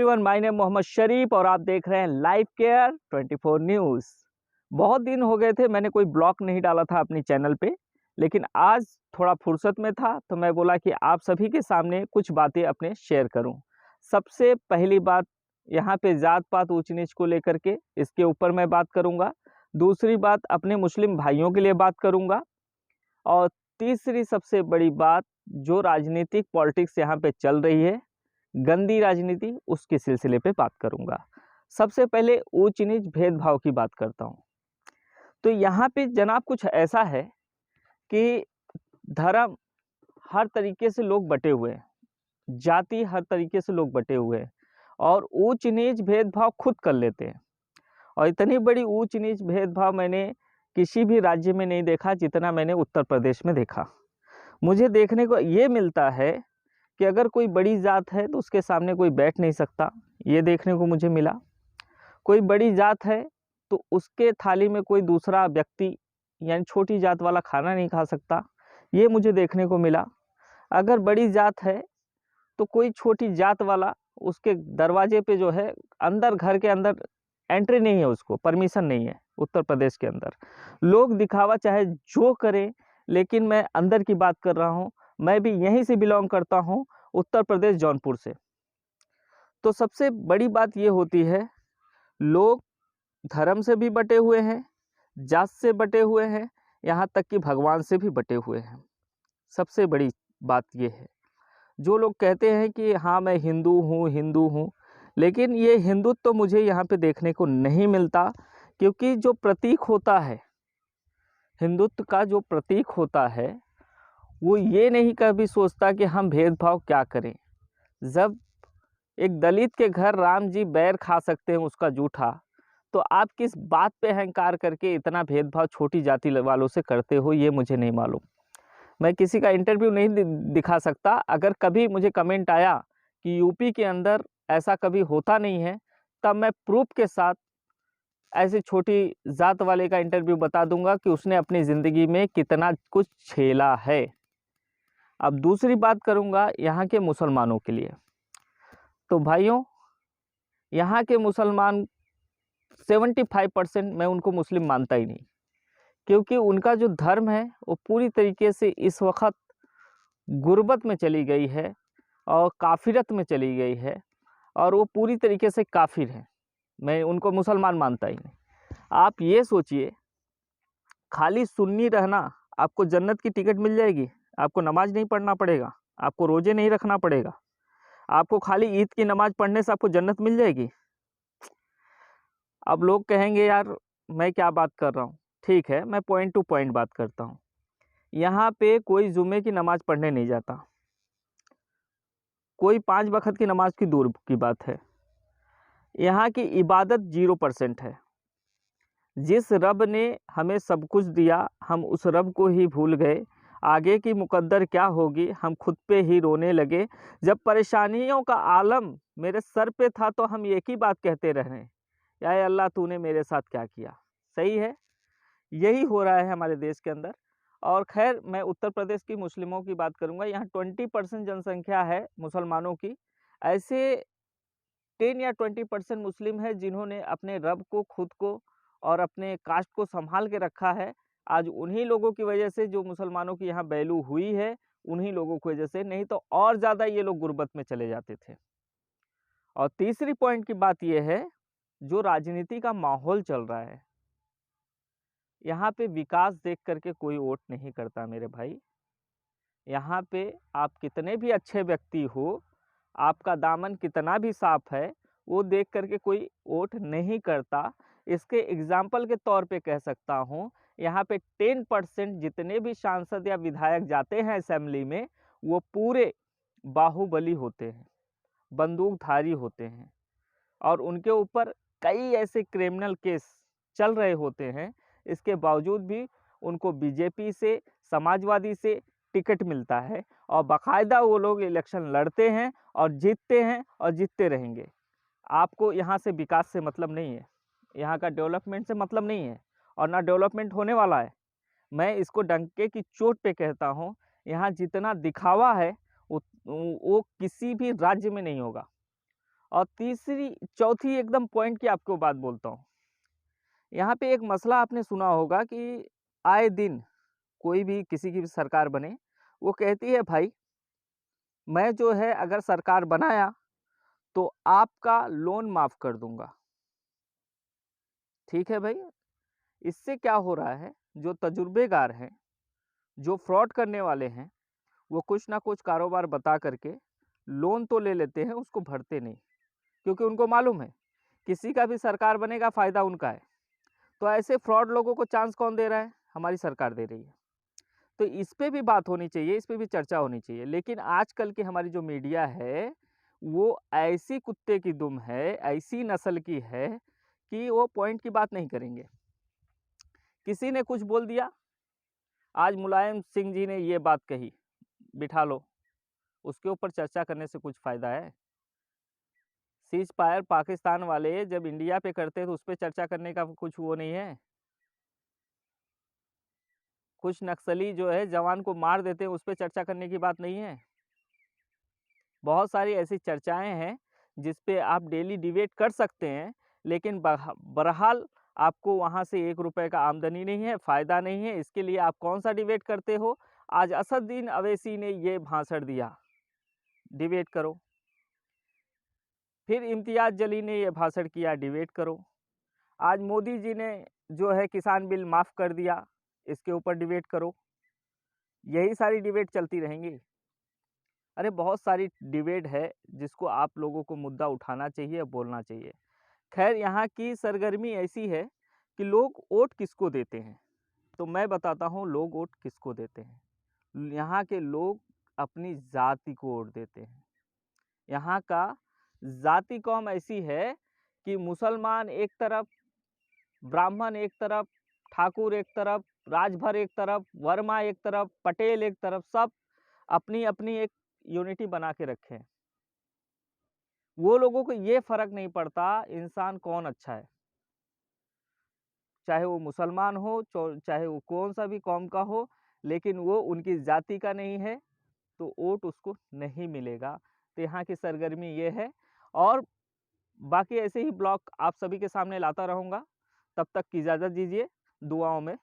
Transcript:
Everyone, my name Mohammad शरीफ और आप देख रहे हैं लाइव केयर 24 न्यूज़। बहुत दिन हो गए थे, मैंने कोई ब्लॉग नहीं डाला था अपनी चैनल पे, लेकिन आज थोड़ा फुर्सत में था तो मैं बोला कि आप सभी के सामने कुछ बातें अपने शेयर करूं। सबसे पहली बात, यहाँ पे जात पात ऊंच नीच को लेकर के इसके ऊपर मैं बात करूंगा। दूसरी बात, अपने मुस्लिम भाइयों के लिए बात करूंगा। और तीसरी सबसे बड़ी बात, जो राजनीतिक पॉलिटिक्स यहाँ पे चल रही है, गंदी राजनीति, उसके सिलसिले पे बात करूंगा। सबसे पहले ऊंच नीच भेदभाव की बात करता हूं। तो यहाँ पे जनाब कुछ ऐसा है कि धर्म हर तरीके से लोग बटे हुए हैं, जाति हर तरीके से लोग बटे हुए हैं और ऊंच नीच भेदभाव खुद कर लेते हैं। और इतनी बड़ी ऊंच नीच भेदभाव मैंने किसी भी राज्य में नहीं देखा जितना मैंने उत्तर प्रदेश में देखा। मुझे देखने को ये मिलता है कि अगर कोई बड़ी जात है तो उसके सामने कोई बैठ नहीं सकता, ये देखने को मुझे मिला। कोई बड़ी जात है तो उसके थाली में कोई दूसरा व्यक्ति यानी छोटी जात वाला खाना नहीं खा सकता, ये मुझे देखने को मिला। अगर बड़ी जात है तो कोई छोटी जात वाला उसके दरवाजे पे जो है, अंदर घर के अंदर एंट्री नहीं है, उसको परमिशन नहीं है। उत्तर प्रदेश के अंदर लोग दिखावा चाहे जो करें, लेकिन मैं अंदर की बात कर रहा हूँ। मैं भी यहीं से बिलोंग करता हूँ, उत्तर प्रदेश जौनपुर से। तो सबसे बड़ी बात ये होती है, लोग धर्म से भी बटे हुए हैं, जात से बटे हुए हैं, यहाँ तक कि भगवान से भी बटे हुए हैं। सबसे बड़ी बात ये है, जो लोग कहते हैं कि हाँ मैं हिंदू हूँ, लेकिन ये हिंदुत्व तो मुझे यहाँ पे देखने को नहीं मिलता। क्योंकि जो प्रतीक होता है, हिंदुत्व का जो प्रतीक होता है, वो ये नहीं कभी सोचता कि हम भेदभाव क्या करें। जब एक दलित के घर राम जी बैर खा सकते हैं उसका जूठा, तो आप किस बात पे अहंकार करके इतना भेदभाव छोटी जाति वालों से करते हो, ये मुझे नहीं मालूम। मैं किसी का इंटरव्यू नहीं दिखा सकता। अगर कभी मुझे कमेंट आया कि यूपी के अंदर ऐसा कभी होता नहीं है, तब मैं प्रूफ के साथ ऐसे छोटी जात वाले का इंटरव्यू बता दूंगा कि उसने अपनी ज़िंदगी में कितना कुछ झेला है। अब दूसरी बात करूंगा यहाँ के मुसलमानों के लिए। तो भाइयों, यहाँ के मुसलमान 75% मैं उनको मुस्लिम मानता ही नहीं, क्योंकि उनका जो धर्म है वो पूरी तरीके से इस वक्त गुर्बत में चली गई है और काफिरत में चली गई है, और वो पूरी तरीके से काफिर है। मैं उनको मुसलमान मानता ही नहीं। आप ये सोचिए, खाली सुन्नी रहना, आपको जन्नत की टिकट मिल जाएगी? आपको नमाज नहीं पढ़ना पड़ेगा, आपको रोजे नहीं रखना पड़ेगा, आपको खाली ईद की नमाज पढ़ने से आपको जन्नत मिल जाएगी? अब लोग कहेंगे यार मैं क्या बात कर रहा हूँ। ठीक है, मैं पॉइंट टू पॉइंट बात करता हूँ। यहाँ पे कोई जुमे की नमाज पढ़ने नहीं जाता, कोई 5 वक्त की नमाज की दूर की बात है। यहाँ की इबादत 0% है। जिस रब ने हमें सब कुछ दिया, हम उस रब को ही भूल गए। आगे की मुकद्दर क्या होगी, हम खुद पे ही रोने लगे। जब परेशानियों का आलम मेरे सर पे था तो हम एक ही बात कहते रहे, या अल्लाह तूने मेरे साथ क्या किया। सही है, यही हो रहा है हमारे देश के अंदर। और खैर, मैं उत्तर प्रदेश की मुस्लिमों की बात करूंगा। यहाँ 20% जनसंख्या है मुसलमानों की। ऐसे 10 या 20% मुस्लिम है जिन्होंने अपने रब को, खुद को और अपने कास्ट को संभाल के रखा है। आज उन्हीं लोगों की वजह से जो मुसलमानों की यहाँ वैल्यू हुई है, उन्हीं लोगों की वजह से, नहीं तो और ज़्यादा ये लोग गुर्बत में चले जाते थे। और तीसरी पॉइंट की बात यह है, जो राजनीति का माहौल चल रहा है, यहाँ पे विकास देख करके कोई वोट नहीं करता मेरे भाई। यहाँ पे आप कितने भी अच्छे व्यक्ति हो, आपका दामन कितना भी साफ है, वो देख करके कोई वोट नहीं करता। इसके एग्जाम्पल के तौर पे कह सकता हूँ, यहाँ पे 10% जितने भी सांसद या विधायक जाते हैं असेंबली में, वो पूरे बाहुबली होते हैं, बंदूकधारी होते हैं, और उनके ऊपर कई ऐसे क्रिमिनल केस चल रहे होते हैं। इसके बावजूद भी उनको बीजेपी से, समाजवादी से टिकट मिलता है, और बाकायदा वो लोग इलेक्शन लड़ते हैं और जीतते हैं और जीतते रहेंगे। आपको यहाँ से विकास से मतलब नहीं है, यहाँ का डेवलपमेंट से मतलब नहीं है, और ना डेवलपमेंट होने वाला है। मैं इसको डंके की चोट पे कहता हूँ, यहाँ जितना दिखावा है वो किसी भी राज्य में नहीं होगा। और चौथी एकदम पॉइंट की आपको बात बोलता हूँ। यहाँ पे एक मसला आपने सुना होगा कि आए दिन कोई भी किसी की भी सरकार बने, वो कहती है भाई मैं जो है अगर सरकार बनाया तो आपका लोन माफ़ कर दूँगा। ठीक है भाई, इससे क्या हो रहा है, जो तजुर्बेकार हैं, जो फ्रॉड करने वाले हैं, वो कुछ ना कुछ कारोबार बता करके लोन तो ले लेते हैं, उसको भरते नहीं, क्योंकि उनको मालूम है किसी का भी सरकार बनेगा फ़ायदा उनका है। तो ऐसे फ्रॉड लोगों को चांस कौन दे रहा है? हमारी सरकार दे रही है। तो इस पे भी बात होनी चाहिए, इस पे भी चर्चा होनी चाहिए। लेकिन आजकल की हमारी जो मीडिया है, वो ऐसी कुत्ते की दुम है, ऐसी नस्ल की है कि वो पॉइंट की बात नहीं करेंगे। किसी ने कुछ बोल दिया, आज मुलायम सिंह जी ने ये बात कही, बिठा लो, उसके ऊपर चर्चा करने से कुछ फ़ायदा है? सीज़ फायर पाकिस्तान वाले जब इंडिया पे करते हैं तो उस पे चर्चा करने का कुछ वो नहीं है? कुछ नक्सली जो है जवान को मार देते हैं, उस पे चर्चा करने की बात नहीं है? बहुत सारी ऐसी चर्चाएँ हैं जिस पे आप डेली डिबेट कर सकते हैं, लेकिन बहरहाल आपको वहाँ से ₹1 का आमदनी नहीं है, फ़ायदा नहीं है, इसके लिए आप कौन-सा डिबेट करते हो? आज असदुद्दीन अवैसी ने ये भाषण दिया, डिबेट करो। फिर इम्तियाज़ जली ने ये भाषण किया, डिबेट करो। आज मोदी जी ने जो है किसान बिल माफ़ कर दिया, इसके ऊपर डिबेट करो। यही सारी डिबेट चलती रहेंगी। अरे बहुत सारी डिबेट है जिसको आप लोगों को मुद्दा उठाना चाहिए, बोलना चाहिए। खैर यहाँ की सरगर्मी ऐसी है कि लोग वोट किसको देते हैं, तो मैं बताता हूँ लोग वोट किसको देते हैं। यहाँ के लोग अपनी जाति को वोट देते हैं। यहाँ का जाति कौम ऐसी है कि मुसलमान एक तरफ, ब्राह्मण एक तरफ, ठाकुर एक तरफ, राजभर एक तरफ, वर्मा एक तरफ, पटेल एक तरफ, सब अपनी-अपनी एक यूनिटी बना के रखे हैं। वो लोगों को ये फ़र्क नहीं पड़ता इंसान कौन अच्छा है। चाहे वो मुसलमान हो, चाहे वो कौन-सा भी कौम का हो, लेकिन वो उनकी जाति का नहीं है, तो वोट उसको नहीं मिलेगा। तो यहाँ की सरगर्मी ये है और बाकी ऐसे ही ब्लॉग आप सभी के सामने लाता रहूँगा। तब तक की इजाज़त दीजिए, दुआओं में